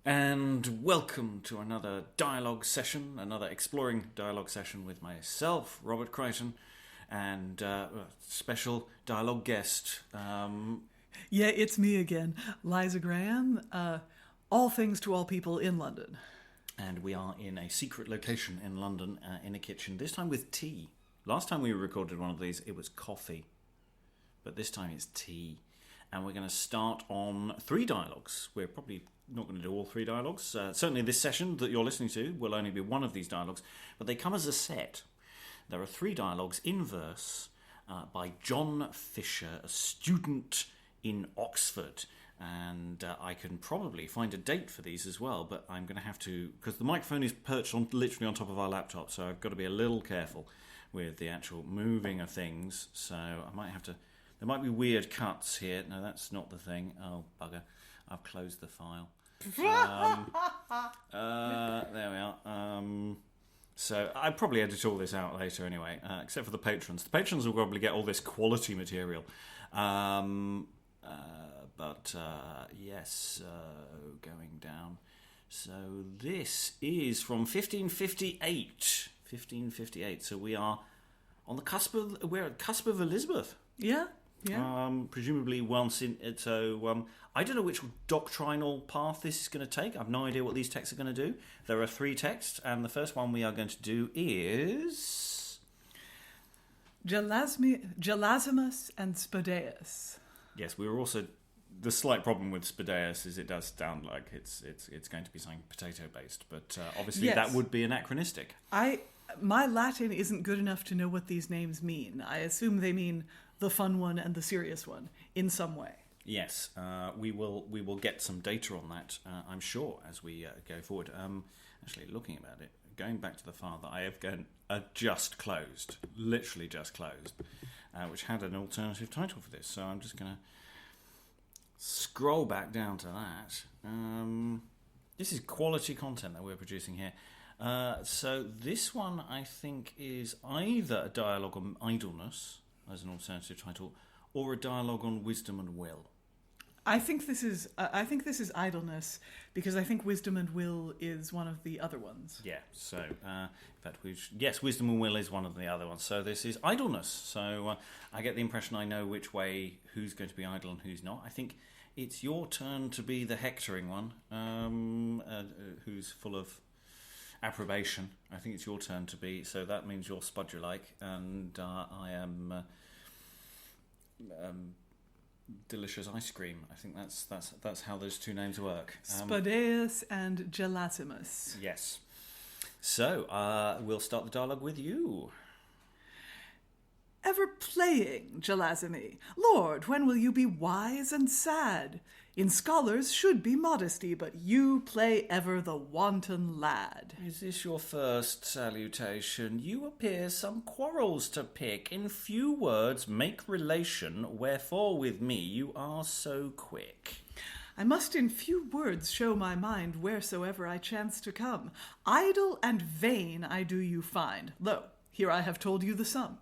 And welcome to another dialogue session, another exploring dialogue session with myself, Robert Crighton, and a special dialogue guest. Yeah, it's me again, Liza Graham, all things to all people in London. And we are in a secret location in London, in a kitchen, this time with tea. Last time we recorded one of these, it was coffee. But this time it's tea. And we're going to start on 3 dialogues. We're probably not going to do all 3 dialogues. Certainly this session that you're listening to will only be one of these dialogues. But they come as a set. There are 3 dialogues in verse by John Fisher, a student in Oxford. And I can probably find a date for these as well, but I'm going to have to, because the microphone is perched literally on top of our laptop, so I've got to be a little careful with the actual moving of things. So I might have to, there might be weird cuts here. No, that's not the thing. Oh, bugger. I've closed the file. There we are. So I'll probably edit all this out later anyway, except for the patrons. The patrons will probably get all this quality material. Yes, going down. So this is from 1558. 1558. So we are on the cusp of, we're at the cusp of Elizabeth. Yeah. Presumably once in, so I don't know which doctrinal path this is going to take. I've no idea what these texts are going to do. There are 3 texts, and the first one we are going to do is Gelasimus and Spudaeus. Yes, we were also, the slight problem with Spudaeus is it does sound like it's going to be something potato based, but obviously Yes. that would be anachronistic. My Latin isn't good enough to know what these names mean. I assume they mean the fun one and the serious one in some way. Yes, we will get some data on that, I'm sure, as we go forward. Actually, looking about it, going back to the file that I have just closed, literally just closed, which had an alternative title for this. So I'm just going to scroll back down to that. This is quality content that we're producing here. So this one, I think, is either a dialogue on idleness as an alternative title, or a dialogue on wisdom and will. I think this is idleness, because I think wisdom and will is one of the other ones. Yeah. So in fact, yes, wisdom and will is one of the other ones. So this is idleness. So I get the impression I know which way who's going to be idle and who's not. I think it's your turn to be the hectoring one, who's full of approbation. I think it's your turn to be. So that means you're Spudulike, and I am delicious ice cream. I think that's how those 2 names work. Spudaeus and Gelasimus. Yes. So we'll start the dialogue with you. Ever playing, Gelasime? Lord, when will you be wise and sad? In scholars should be modesty, but you play ever the wanton lad. Is this your first salutation? You appear some quarrels to pick. In few words make relation, wherefore with me you are so quick. I must in few words show my mind wheresoever I chance to come. Idle and vain I do you find. Lo, here I have told you the sum.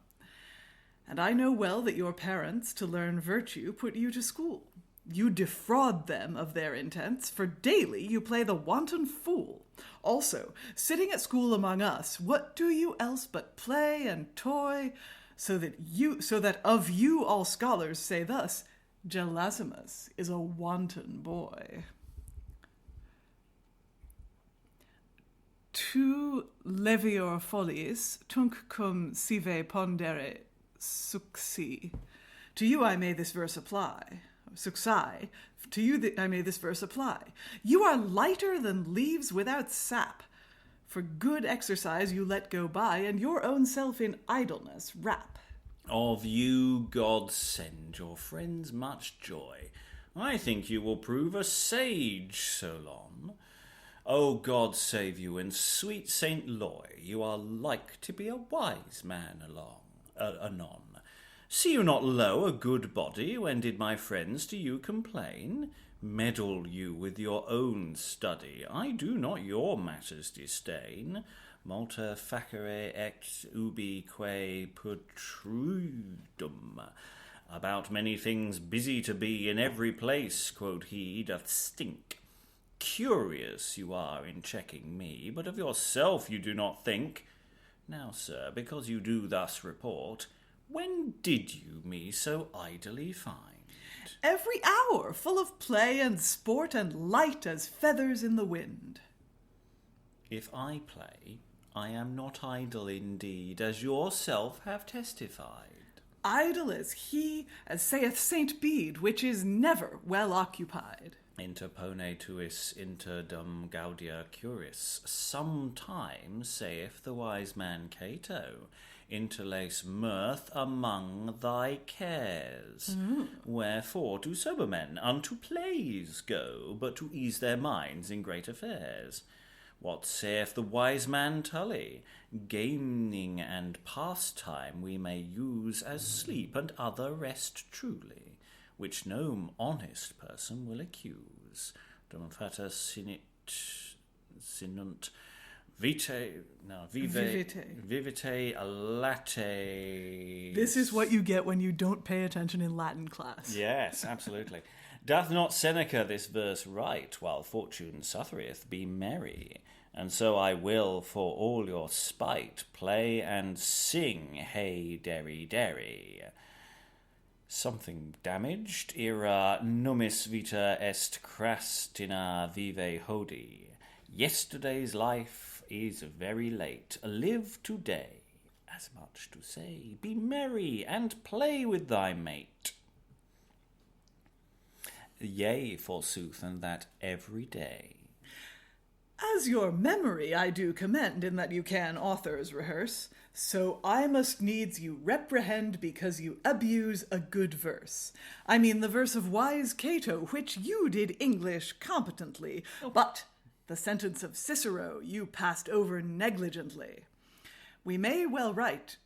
And I know well that your parents, to learn virtue, put you to school. You defraud them of their intents, for daily you play the wanton fool. Also, sitting at school among us, what do you else but play and toy, so that of you all scholars say thus, Gelasimus is a wanton boy. Tu levior foliis, tunc cum sive pondere succi. To you I may this verse apply. Succi. To you I may this verse apply. You are lighter than leaves without sap. For good exercise you let go by, and your own self in idleness wrap. Of you God send your friends much joy. I think you will prove a sage so long. O God save you, and sweet Saint Loy, you are like to be a wise man anon. See you not low a good body, when did my friends to you complain? Meddle you with your own study, I do not your matters disdain. Multa facere ex ubi quae putrudum. About many things busy to be, in every place, quoth he, doth stink. curious you are in checking me, but of yourself you do not think. Now, sir, because you do thus report, when did you me so idly find? Every hour, full of play and sport and light as feathers in the wind. If I play, I am not idle indeed, as yourself have testified. Idle is he, as saith Saint Bede, which is never well occupied. Interpone tuis inter dum gaudia curis. Sometimes, saith the wise man Cato, interlace mirth among thy cares. Wherefore do sober men unto plays go, but to ease their minds in great affairs? What saith the wise man Tully? Gaming and pastime we may use as sleep and other rest truly, which no honest person will accuse. Dum fata sinunt vitae late. This is what you get when you don't pay attention in Latin class. Yes, absolutely. Doth not Seneca this verse write, while fortune suffereth, be merry? And so I will, for all your spite, play and sing, hey, derry, derry. Something damaged, ira numis vita est crastina vive hodi. Yesterday's life is very late, live today, as much to say, be merry and play with thy mate. Yea, forsooth, and that every day. As your memory I do commend, in that you can authors rehearse, so I must needs you reprehend because you abuse a good verse. I mean the verse of wise Cato, which you did English competently, but the sentence of Cicero you passed over negligently. We may right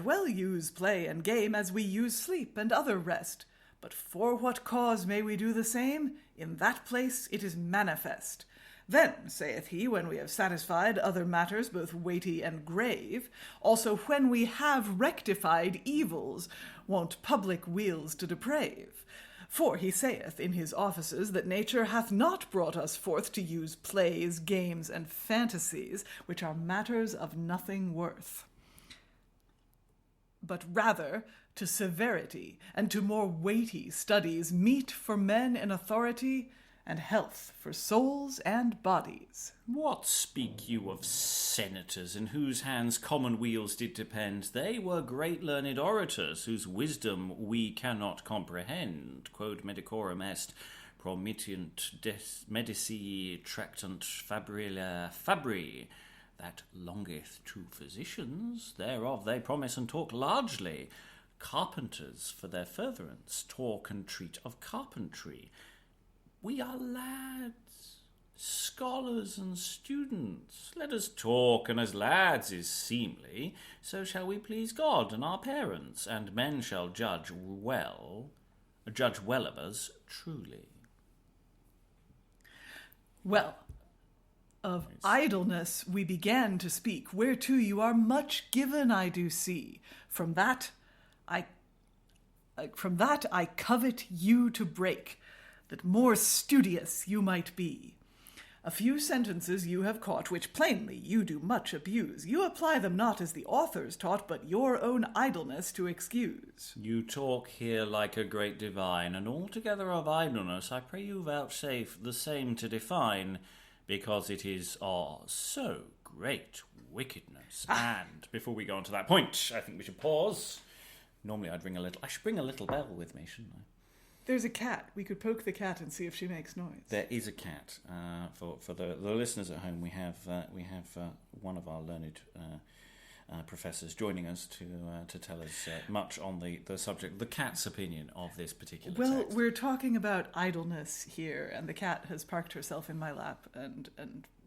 well use play and game as we use sleep and other rest, but for what cause may we do the same? In that place it is manifest. Then, saith he, when we have satisfied other matters both weighty and grave, also when we have rectified evils, want public weals to deprave. For he saith in his offices that nature hath not brought us forth to use plays, games, and fantasies, which are matters of nothing worth, but rather to severity and to more weighty studies, meet for men in authority, and health for souls and bodies. What speak you of senators, in whose hands common weals did depend? They were great learned orators, whose wisdom we cannot comprehend. Quod medicorum est, promitiunt medici tractant fabrile fabri, that longeth to physicians, thereof they promise and talk largely. Carpenters, for their furtherance, talk and treat of carpentry. We are lads, scholars and students. Let us talk, and as lads is seemly, so shall we please God and our parents, and men shall judge well of us truly. Well, of idleness we began to speak, whereto you are much given, I do see. From that I covet you to break, that more studious you might be. A few sentences you have caught, which plainly you do much abuse. You apply them not as the authors taught, but your own idleness to excuse. You talk here like a great divine, and altogether of idleness I pray you vouchsafe the same to define, because it is so great wickedness. And before we go on to that point, I think we should pause. Normally I should bring a little bell with me, shouldn't I? There's a cat. We could poke the cat and see if she makes noise. There is a cat. For the listeners at home, we have one of our learned professors joining us to tell us much on the subject, the cat's opinion of this particular text. We're talking about idleness here, and the cat has parked herself in my lap and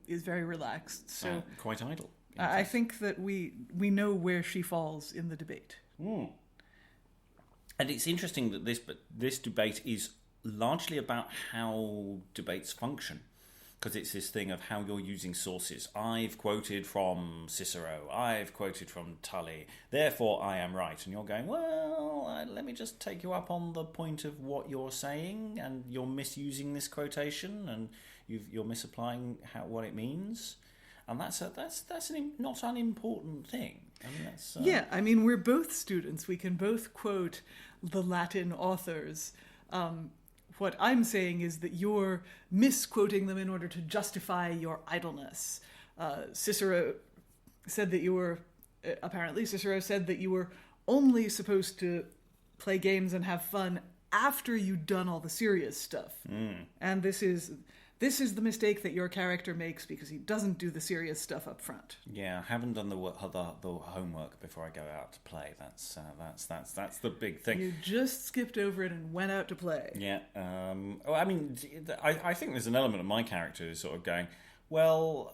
is very relaxed. So quite idle. I think that we know where she falls in the debate. Mm. And it's interesting that this debate is largely about how debates function. Because it's this thing of how you're using sources. I've quoted from Cicero. I've quoted from Tully. Therefore, I am right. And you're going, well, let me just take you up on the point of what you're saying, and you're misusing this quotation, and you're misapplying what it means. And that's not unimportant thing. I mean, that's, Yeah, I mean, we're both students. We can both quote the Latin authors. What I'm saying is that you're misquoting them in order to justify your idleness. Cicero said that you were only supposed to play games and have fun after you'd done all the serious stuff. And this is the mistake that your character makes because he doesn't do the serious stuff up front. Yeah, I haven't done the homework before I go out to play. That's the big thing. You just skipped over it and went out to play. Yeah. I mean, I think there's an element of my character is sort of going, well,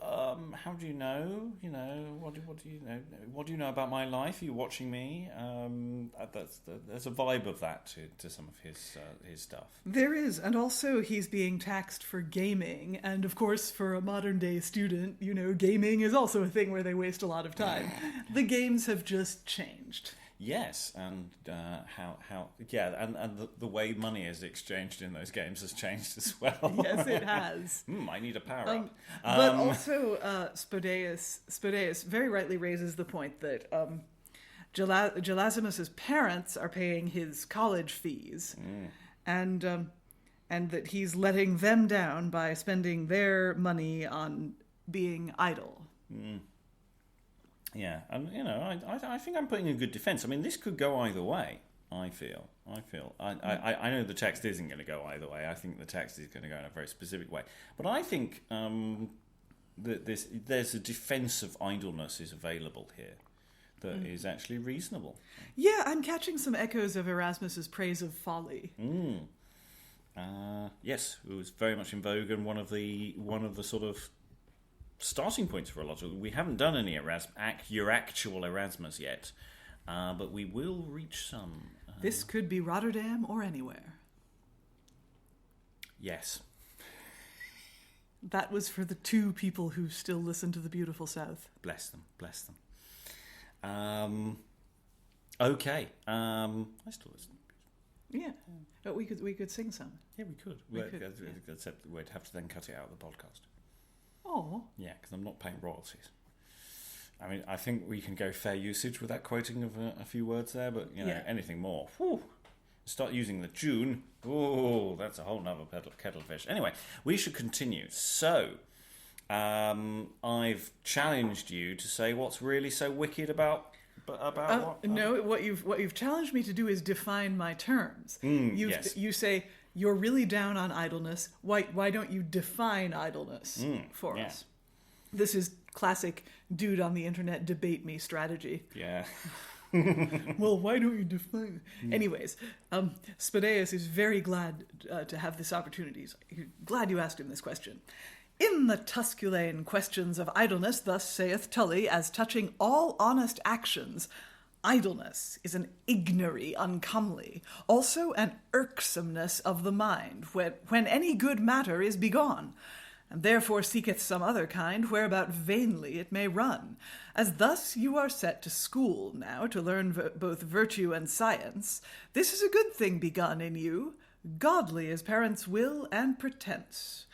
how do you know? You know, what do you know? What do you know about my life? Are you watching me? There's a vibe of that to some of his stuff. There is, and also he's being taxed for gaming, and of course, for a modern day student, you know, gaming is also a thing where they waste a lot of time. The games have just changed. Yes, and and the way money is exchanged in those games has changed as well. Yes, it has. I need a power up. But also, Spudaeus very rightly raises the point that Gelasimus's parents are paying his college fees, and that he's letting them down by spending their money on being idle. Yeah, and you know, I think I'm putting a good defence. I mean, this could go either way. I feel. I know the text isn't going to go either way. I think the text is going to go in a very specific way. But I think that there's a defence of idleness is available here that is actually reasonable. Yeah, I'm catching some echoes of Erasmus's praise of folly. Yes, it was very much in vogue, and one of the sort of starting points for a lot of. We haven't done any your actual Erasmus yet, but we will reach some. This could be Rotterdam or anywhere. Yes. That was for the 2 people who still listen to the beautiful South. Bless them. Okay. I still listen. Yeah, but we could sing some. Yeah, we could. Except we'd have to then cut it out of the podcast. Oh. Yeah, because I'm not paying royalties. I mean, I think we can go fair usage with that quoting of a few words there, but you know, anything more. Whew, start using the tune. Oh, that's a whole nother kettle of fish. Anyway, we should continue. So, I've challenged you to say what's really so wicked about what? No, what you've challenged me to do is define my terms. Yes. You say you're really down on idleness. Why don't you define idleness for us? This is classic dude on the internet debate me strategy. Yeah. Well, why don't you define it? Anyways, Spudaeus is very glad to have this opportunity. Glad you asked him this question. In the Tusculan questions of idleness, thus saith Tully, as touching all honest actions, idleness is an ignory uncomely, also an irksomeness of the mind, when any good matter is begone, and therefore seeketh some other kind, whereabout vainly it may run. As thus you are set to school now, to learn both virtue and science, this is a good thing begun in you, godly as parents' will and pretence.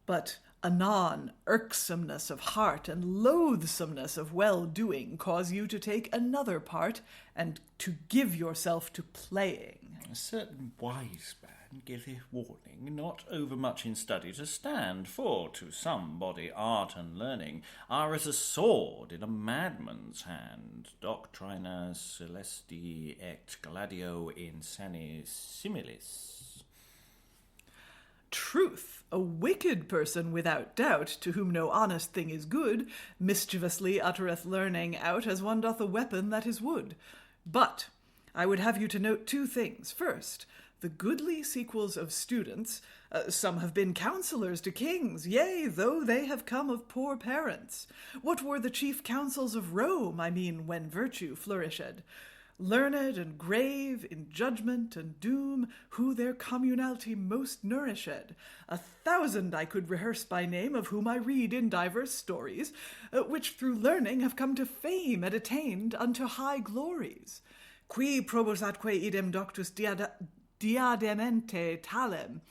But anon irksomeness of heart and loathsomeness of well-doing cause you to take another part, and to give yourself to playing. A certain wise man giveth warning, not overmuch in study to stand, for to some body art and learning are as a sword in a madman's hand. Doctrina celesti et gladio insanis similis. Truth, a wicked person without doubt, to whom no honest thing is good, mischievously uttereth learning out, as one doth a weapon that is wood. But I would have you to note 2 things. First, the goodly sequels of students, some have been counsellors to kings, yea, though they have come of poor parents. What were the chief counsels of Rome, I mean, when virtue flourished? learned and grave in judgment and doom, who their communality most nourished. 1,000 I could rehearse by name, of whom I read in divers stories, which through learning have come to fame and attained unto high glories. Qui probus atque idem doctus diademente talem,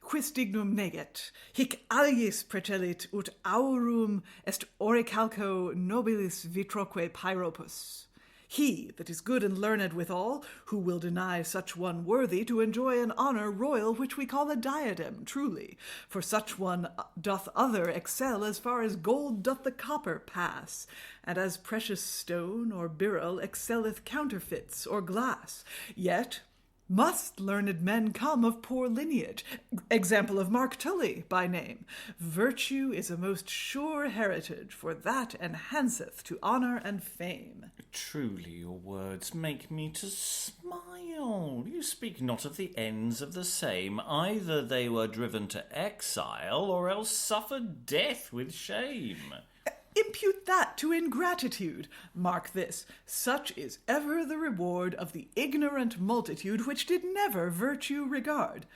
quis dignum neget, hic aliis precellit, ut aurum est oricalco nobilis vitroque pyropus. He that is good and learned withal, who will deny such one worthy to enjoy an honour royal which we call a diadem, truly, for such one doth other excel as far as gold doth the copper pass, and as precious stone or beryl excelleth counterfeits or glass. Yet must learned men come of poor lineage, example of Mark Tully by name. Virtue is a most sure heritage, for that enhanceth to honour and fame. Truly your words make me to smile. You speak not of the ends of the same. Either they were driven to exile, or else suffered death with shame. Impute that to ingratitude. Mark this, such is ever the reward of the ignorant multitude which did never virtue regard.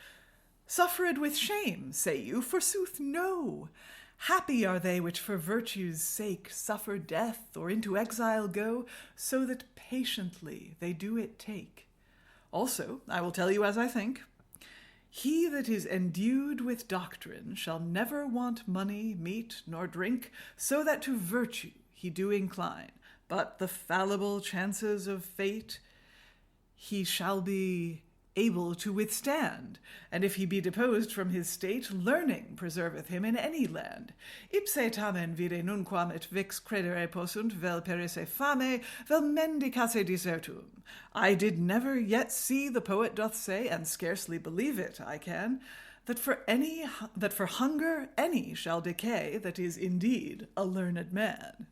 Suffered with shame, say you? Forsooth, no. Happy are they which for virtue's sake suffer death or into exile go, so that patiently they do it take. Also, I will tell you as I think, he that is endued with doctrine shall never want money, meat, nor drink, so that to virtue he do incline. But the fallible chances of fate he shall be able to withstand, and if he be deposed from his state, learning preserveth him in any land. Ipse tamen vide nunquam et vix credere possunt, vel perisse fame, vel mendicasse desertum. I did never yet see, the poet doth say, and scarcely believe it, I can, that for hunger any shall decay that is indeed a learned man.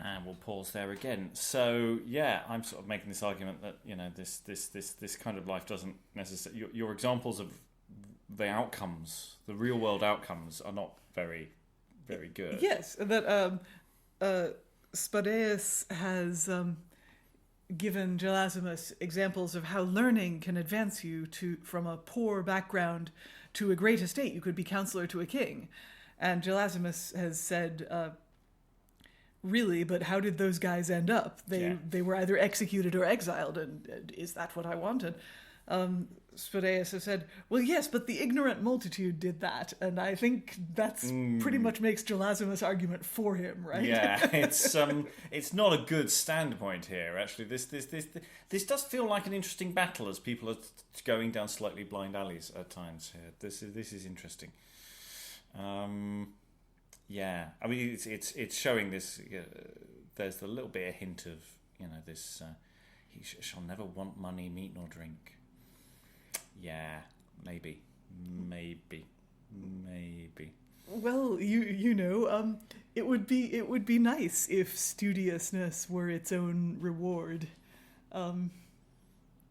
And we'll pause there again. So, yeah, I'm sort of making this argument that, this kind of life doesn't necessarily... Your examples of the outcomes, the real-world outcomes, are not very, very good. Yes, that Spudaeus has given Gelasimus examples of how learning can advance you from a poor background to a great estate. You could be counselor to a king. And Gelasimus has said... Really, but how did those guys end up? They were either executed or exiled, and is that what I wanted? Spudaeus has said, well, yes, but the ignorant multitude did that, and I think that's pretty much makes Gelasimus' argument for him, right? Yeah, it's not a good standpoint here, actually. This does feel like an interesting battle as people are going down slightly blind alleys at times here. This is interesting. Yeah, I mean it's showing this. There's a little bit of hint of this. He shall never want money, meat, nor drink. Yeah, maybe. Well, it would be nice if studiousness were its own reward.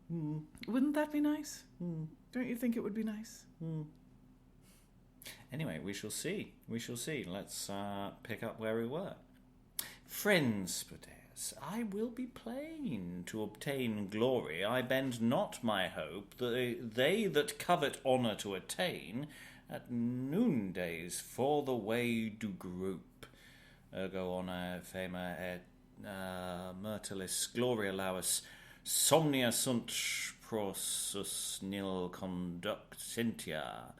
Wouldn't that be nice? Don't you think it would be nice? Anyway, we shall see. Let's pick up where we were. Friends, Spudaeus, I will be plain. To obtain glory, I bend not my hope. They that covet honour to attain, at noondays for the way do grope. Ergo honor, fama, et myrtilis gloria lauis, somnia sunt prosus nil conductentia.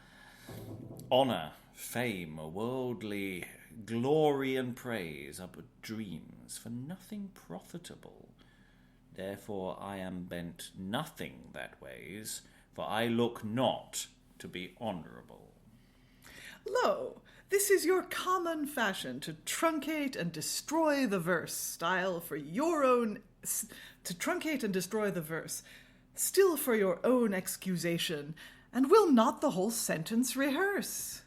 Honour, fame, worldly glory and praise are but dreams, for nothing profitable. Therefore I am bent nothing that ways, for I look not to be honourable. Lo, this is your common fashion, to truncate and destroy the verse, style for your own... to truncate and destroy the verse, still for your own excusation, and will not the whole sentence rehearse?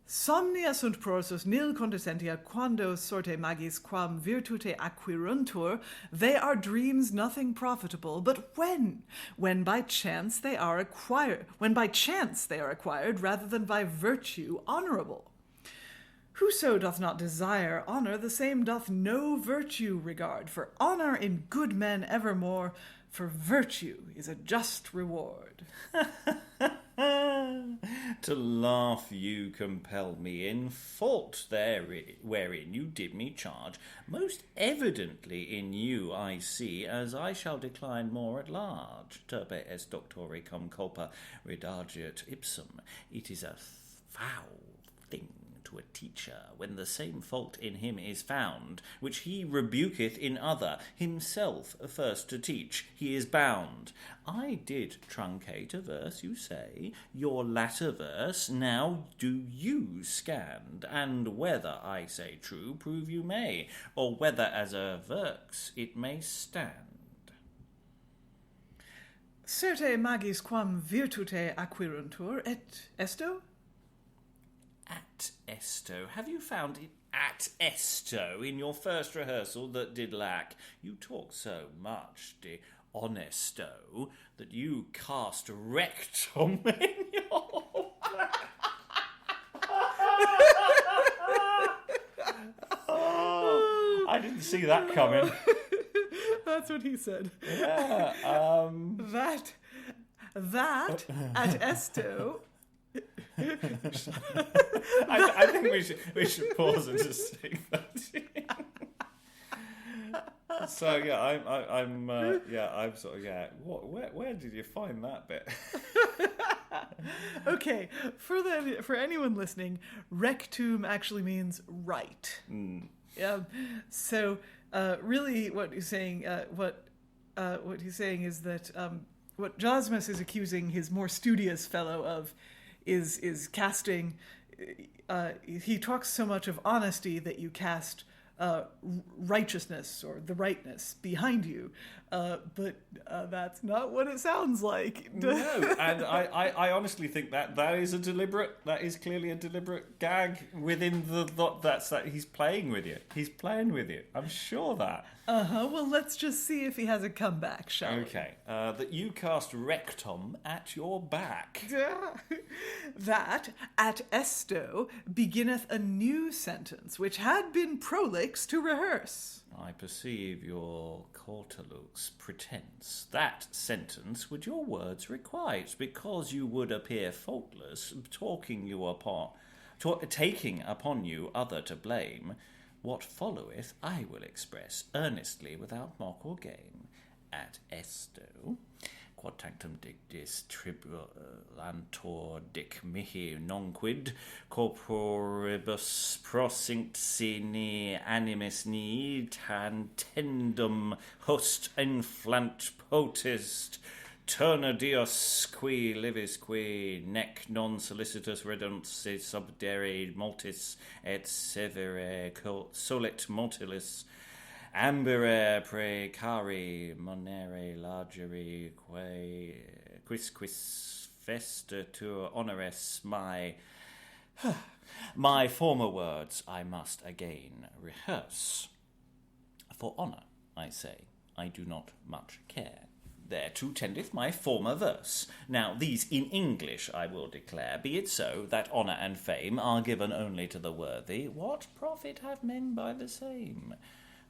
Somnia sunt prosus nil condescentia quando sorte magis quam virtute acquiruntur, they are dreams nothing profitable, but when by chance they are acquired rather than by virtue honourable. Whoso doth not desire honour, the same doth no virtue regard. For honour in good men evermore, for virtue is a just reward. To laugh you compel me, in fault wherein you did me charge. Most evidently in you I see, as I shall decline more at large. Turpe est doctori cum culpa redagiat ipsum. It is a foul thing to a teacher, when the same fault in him is found, which he rebuketh in other, himself first to teach, he is bound. I did truncate a verse, you say, your latter verse now do you scand, and whether I say true, prove you may, or whether as a verse it may stand. Certe magis quam virtute acquiruntur, et esto? At esto. Have you found it at esto in your first rehearsal that did lack? You talk so much de honesto that you cast rectum in your oh, I didn't see that coming. That's what he said. Yeah. That at esto. I think we should pause and just sing that. So yeah, I'm sort of Where did you find that bit? Okay, for anyone listening, rectum actually means right. Yeah. So really, what he's saying is that what Gelasimus is accusing his more studious fellow of is casting. He talks so much of honesty that you cast righteousness or the rightness behind you, but that's not what it sounds like. No, and I honestly think that is clearly a deliberate gag within the thought that he's playing with you. He's playing with you. I'm sure that. Well, let's just see if he has a comeback, shall we? Okay. That you cast rectum at your back. That, at esto, beginneth a new sentence, which had been prolix to rehearse. I perceive your Cortelux pretense. That sentence would your words requite, because you would appear faultless, taking upon you other to blame. What followeth I will express earnestly without mock or game. At esto, quod tantum dictis tribulantor dic mihi nonquid corporibus prosinct sine animis ni tantendum host inflant potest turna dios qui livis qui nec non solicitus redunci subdere multis et severe solet multilis ambere precari monere largeri quisquis festatur honores my former words I must again rehearse. For honour, I say, I do not much care. Thereto tendeth my former verse. Now these in English I will declare, be it so, that honour and fame are given only to the worthy. What profit have men by the same?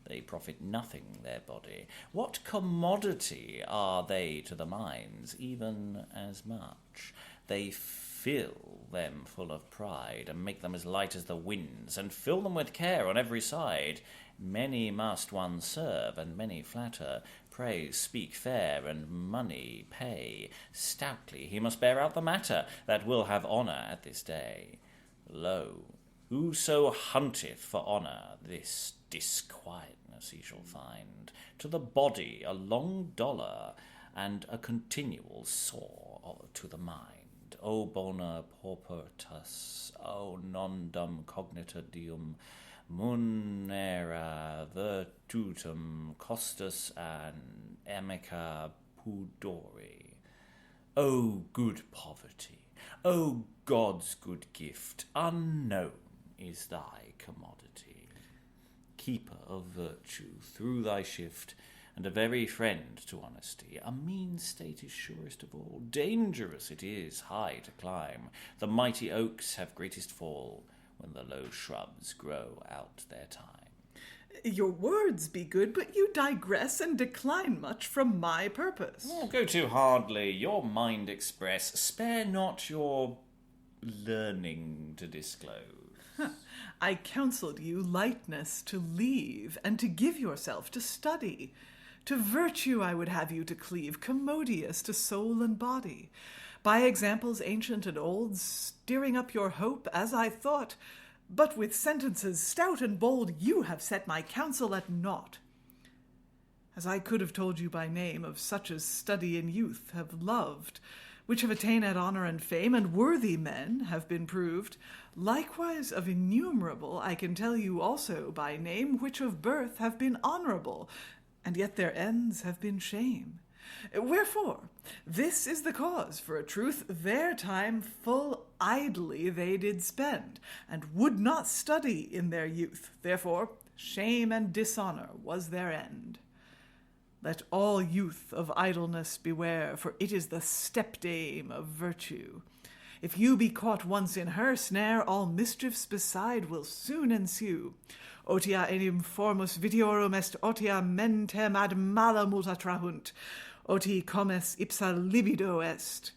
They profit nothing their body. What commodity are they to the minds, even as much? They fill them full of pride, and make them as light as the winds, and fill them with care on every side. Many must one serve, and many flatter. Praise speak fair, and money pay. Stoutly he must bear out the matter, that will have honour at this day. Lo, whoso hunteth for honour, this disquietness he shall find. To the body a long dollar, and a continual sore to the mind. O bona paupertas, o nondum cognita deum, munera virtutum costus and amica pudori. O good poverty, O God's good gift, unknown is thy commodity. Keeper of virtue through thy shift, and a very friend to honesty. A mean state is surest of all. Dangerous it is high to climb. The mighty oaks have greatest fall, when the low shrubs grow out their time. Your words be good, but you digress and decline much from my purpose. Oh, go too hardly. Your mind express. Spare not your learning to disclose. I counselled you lightness to leave, and to give yourself to study. To virtue I would have you to cleave, commodious to soul and body. By examples ancient and old, steering up your hope, as I thought, but with sentences stout and bold you have set my counsel at naught. As I could have told you by name of such as study in youth have loved, which have attained at honour and fame, and worthy men have been proved, likewise of innumerable I can tell you also by name, which of birth have been honourable, and yet their ends have been shame. Wherefore, this is the cause, for a truth, their time full idly they did spend, and would not study in their youth. Therefore, shame and dishonour was their end. Let all youth of idleness beware, for it is the stepdame of virtue. If you be caught once in her snare, all mischiefs beside will soon ensue. Otia enim formus vitiorum est, otia mentem ad mala multa trahunt. Oti comes ipsa libido est.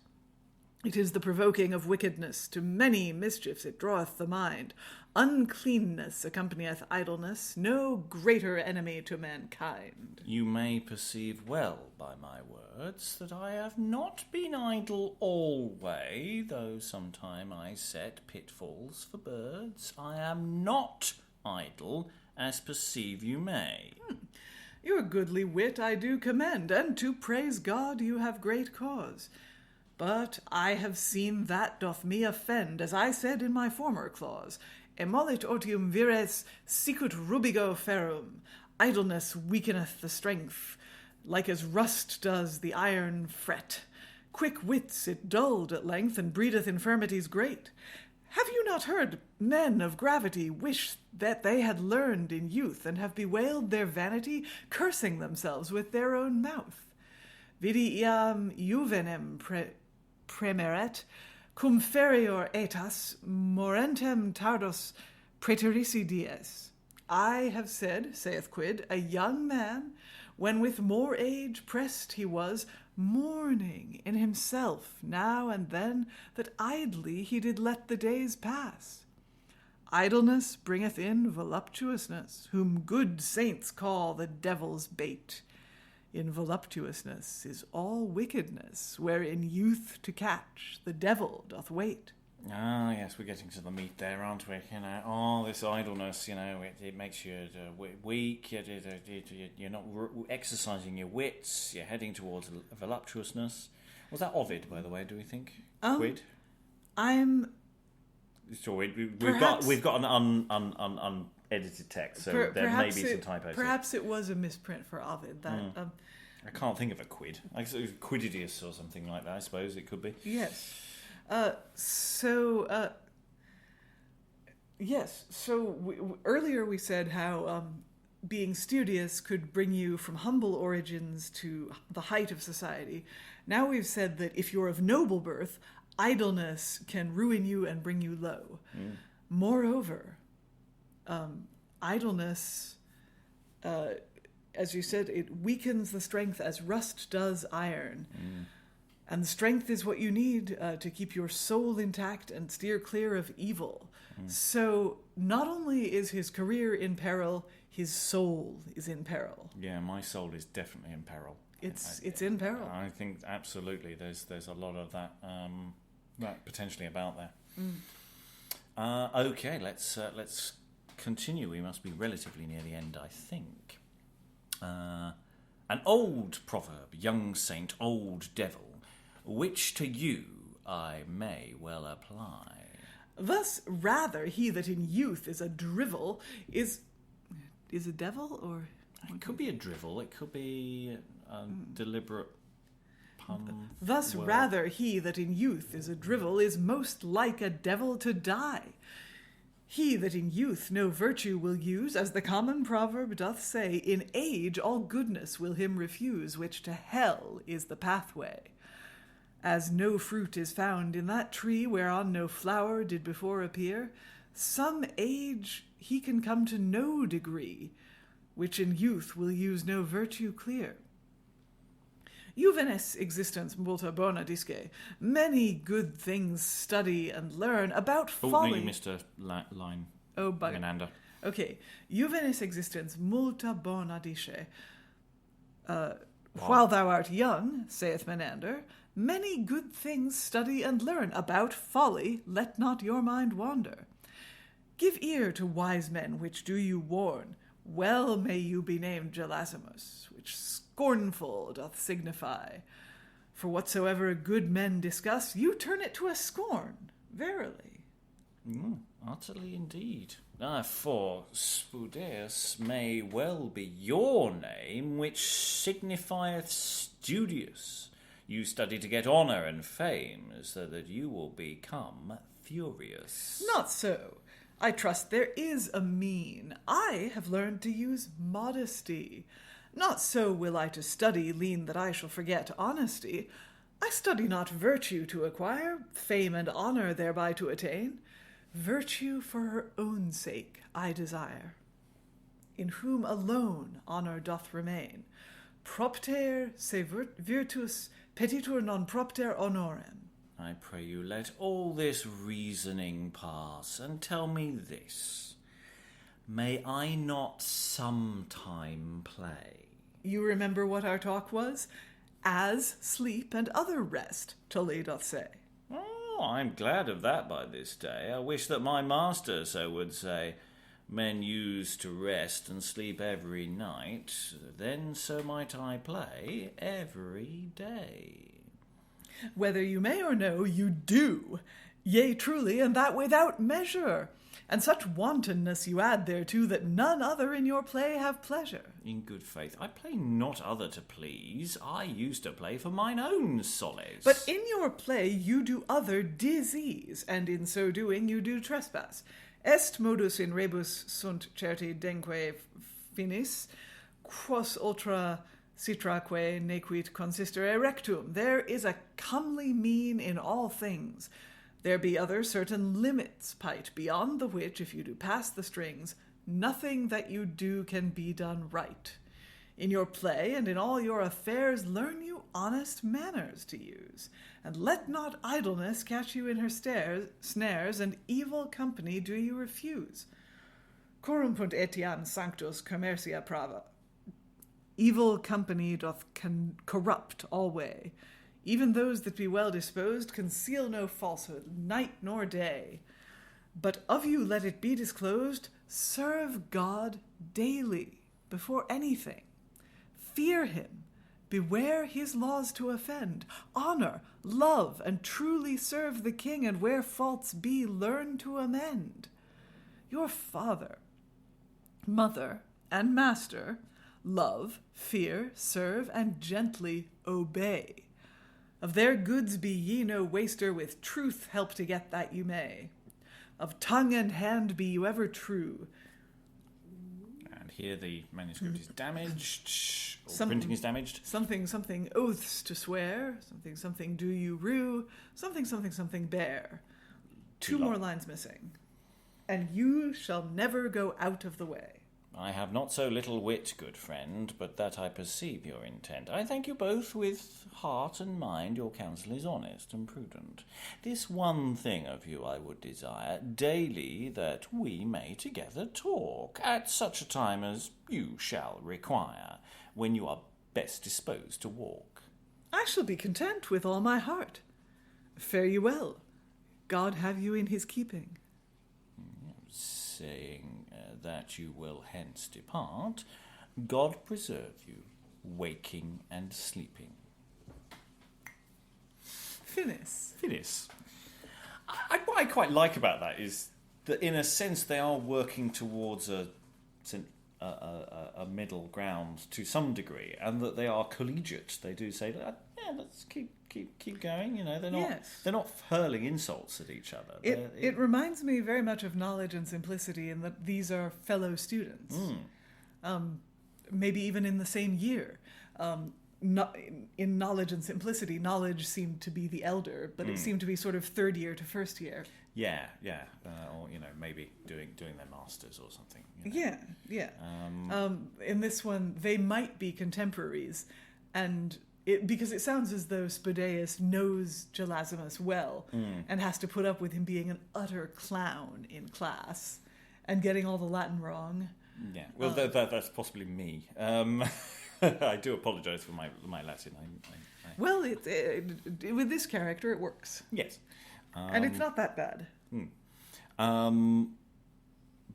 It is the provoking of wickedness. To many mischiefs it draweth the mind. Uncleanness accompanieth idleness, no greater enemy to mankind. You may perceive well by my words that I have not been idle alway, though sometime I set pitfalls for birds. I am not idle, as perceive you may. Your goodly wit I do commend, and to praise God you have great cause. But I have seen that doth me offend, as I said in my former clause. Emollit otium vires sicut rubigo ferrum. Idleness weakeneth the strength, like as rust does the iron fret. Quick wits it dulled at length, and breedeth infirmities great. Have you not heard men of gravity wish that they had learned in youth, and have bewailed their vanity, cursing themselves with their own mouth? Vidi iam juvenem premeret, cum ferior etas, morentem tardos praeterisi dies. I have said, saith Quid, a young man, when with more age pressed he was, mourning in himself now and then, that idly he did let the days pass. Idleness bringeth in voluptuousness, whom good saints call the devil's bait. In voluptuousness is all wickedness, wherein youth to catch the devil doth wait. Ah, yes, we're getting to the meat there, aren't we? This idleness, it makes you weak, you're not exercising your wits, you're heading towards voluptuousness. Was that Ovid, by the way, do we think? Quid? I'm... Sorry, we've got an unedited text, so there may be some typos. Perhaps it was a misprint for Ovid. I can't think of a quid. Like Quididius or something like that, I suppose it could be. Yes. Earlier we said how being studious could bring you from humble origins to the height of society. Now we've said that if you're of noble birth, idleness can ruin you and bring you low. Moreover, idleness, as you said, it weakens the strength as rust does iron. And strength is what you need to keep your soul intact and steer clear of evil. So not only is his career in peril, his soul is in peril. Yeah, my soul is definitely in peril. It's in peril. I think absolutely there's a lot of that potentially about there. Okay, let's continue. We must be relatively near the end, I think. An old proverb, young saint, old devil, which to you I may well apply. Thus, rather he that in youth is a drivel is a devil, or it could be a drivel. It could be a deliberate pun. Thus, word. Rather he that in youth is a drivel is most like a devil to die. He that in youth no virtue will use, as the common proverb doth say, in age all goodness will him refuse, which to hell is the pathway. As no fruit is found in that tree whereon no flower did before appear, some age he can come to no degree, which in youth will use no virtue clear. Juvenes existens multa bona disce. Many good things study and learn about folly. Oh, no, you missed a line. Oh, bugger. Menander. Okay. Juvenes existens multa bona disce. While thou art young, saith Menander, many good things study and learn. About folly let not your mind wander. Give ear to wise men which do you warn. Well may you be named Gelasimus, which scornful doth signify. For whatsoever good men discuss, you turn it to a scorn, verily. Utterly indeed. For Spudaeus may well be your name, which signifieth studious. You study to get honour and fame, so that you will become furious. Not so. I trust there is a mean. I have learned to use modesty. Not so will I to study lean that I shall forget honesty. I study not virtue to acquire, fame and honour thereby to attain. Virtue for her own sake I desire, in whom alone honour doth remain. Propter se virtus petitur non propter honorem. I pray you, let all this reasoning pass, and tell me this. May I not sometime play? You remember what our talk was? As sleep and other rest, Tully doth say. Oh, I'm glad of that by this day. I wish that my master so would say. Men used to rest and sleep every night, then so might I play every day. Whether you may or no, you do. Yea, truly, and that without measure. And such wantonness you add thereto, that none other in your play have pleasure. In good faith, I play not other to please. I used to play for mine own solace. But in your play you do other disease, and in so doing you do trespass. Est modus in rebus sunt certi denque finis, quos ultra citraque nequit consistere rectum. There is a comely mean in all things. There be other certain limits, pight, beyond the which, if you do pass the strings, nothing that you do can be done right. In your play and in all your affairs learn you honest manners to use, and let not idleness catch you in her snares, and evil company do you refuse. Corrumpunt etiam sanctus commercia prava. Evil company doth corrupt alway. Even those that be well disposed conceal no falsehood, night nor day. But of you let it be disclosed, serve God daily before anything. Fear him, beware his laws to offend, honor, love, and truly serve the king, and where faults be, learn to amend. Your father, mother, and master love, fear, serve, and gently obey. Of their goods be ye no waster, with truth help to get that you may. Of tongue and hand be you ever true. And here the manuscript is damaged, or printing is damaged. Something oaths to swear, something do you rue, something bear. Two more lines missing. And you shall never go out of the way. I have not so little wit, good friend, but that I perceive your intent. I thank you both with heart and mind. Your counsel is honest and prudent. This one thing of you I would desire, daily, that we may together talk, at such a time as you shall require, when you are best disposed to walk. I shall be content with all my heart. Fare you well. God have you in his keeping. Saying that you will hence depart, God preserve you, waking and sleeping. Finis. What I quite like about that is that, in a sense, they are working towards a middle ground to some degree, and that they are collegiate. They do say, "Yeah, let's keep going." You know, they're not hurling insults at each other. It reminds me very much of Knowledge and Simplicity, in that these are fellow students, maybe even in the same year. In Knowledge and Simplicity, knowledge seemed to be the elder, but it seemed to be sort of third year to first year. Yeah, or maybe doing their masters or something. You know. Yeah. In this one, they might be contemporaries, and because it sounds as though Spudaeus knows Gelasimus well and has to put up with him being an utter clown in class and getting all the Latin wrong. Yeah, well, that's possibly me. I do apologise for my Latin. Well, with this character, it works. Yes. And it's not that bad.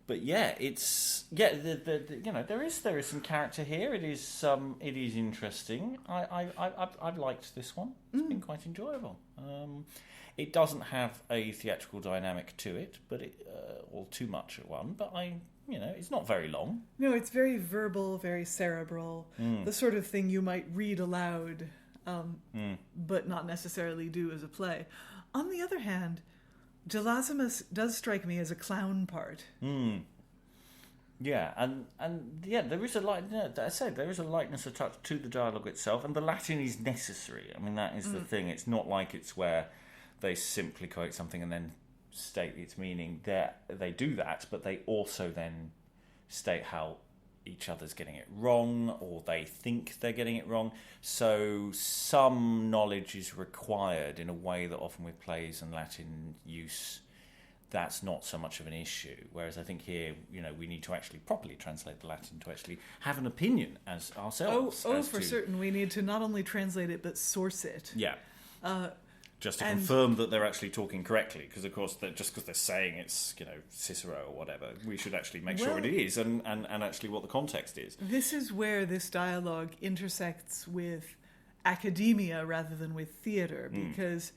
But yeah, it's there is some character here. It is interesting. I've liked this one. It's been quite enjoyable. It doesn't have a theatrical dynamic to it, but or too much at one. But it's not very long. No, it's very verbal, very cerebral. The sort of thing you might read aloud, but not necessarily do as a play. On the other hand, Gelasimus does strike me as a clown part. Yeah, and there is a lightness attached to the dialogue itself, and the Latin is necessary. I mean, that is the thing. It's not like it's where they simply quote something and then state its meaning. They do that, but they also then state how each other's getting it wrong, or they think they're getting it wrong. So some knowledge is required in a way that often with plays and Latin use, that's not so much of an issue. Whereas I think here, we need to actually properly translate the Latin to actually have an opinion as ourselves. Certain. We need to not only translate it, but source it. Yeah. Just to confirm that they're actually talking correctly, because of course, just because they're saying it's Cicero or whatever, we should actually make sure it is, and actually what the context is. This is where this dialogue intersects with academia rather than with theater, because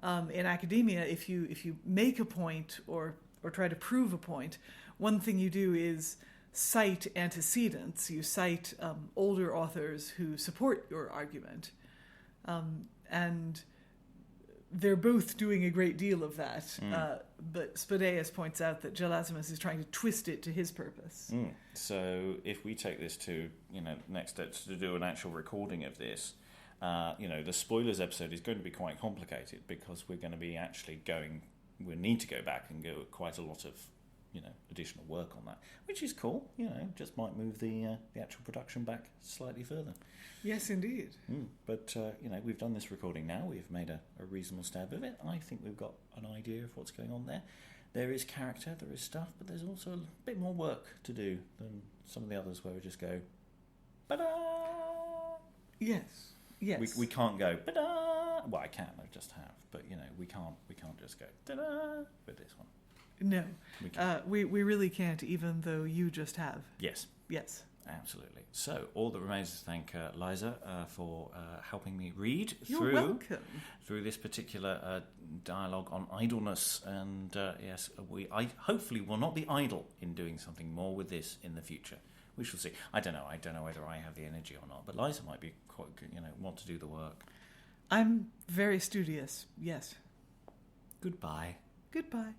in academia, if you make a point or try to prove a point, one thing you do is cite antecedents. You cite older authors who support your argument, and they're both doing a great deal of that. But Spudaeus points out that Gelasimus is trying to twist it to his purpose. So if we take this to, next steps to do an actual recording of this, the spoilers episode is going to be quite complicated, because we're going to be actually we'll need to go back and go quite a lot of, additional work on that, which is cool. Just might move the actual production back slightly further. Yes, indeed. But, we've done this recording now. We've made a reasonable stab of it. I think we've got an idea of what's going on there. There is character, there is stuff, but there's also a bit more work to do than some of the others where we just go, ba-da! Yes. We can't go, ba-da! Well, I can, I just have. But, we can't just go, da-da! With this one. No. We really can't, even though you just have. Yes. Absolutely. So, all that remains is to thank Liza for helping me read through this particular dialogue on idleness. And yes, I hopefully will not be idle in doing something more with this in the future. We shall see. I don't know whether I have the energy or not. But Liza might be quite, want to do the work. I'm very studious. Yes. Goodbye. Goodbye.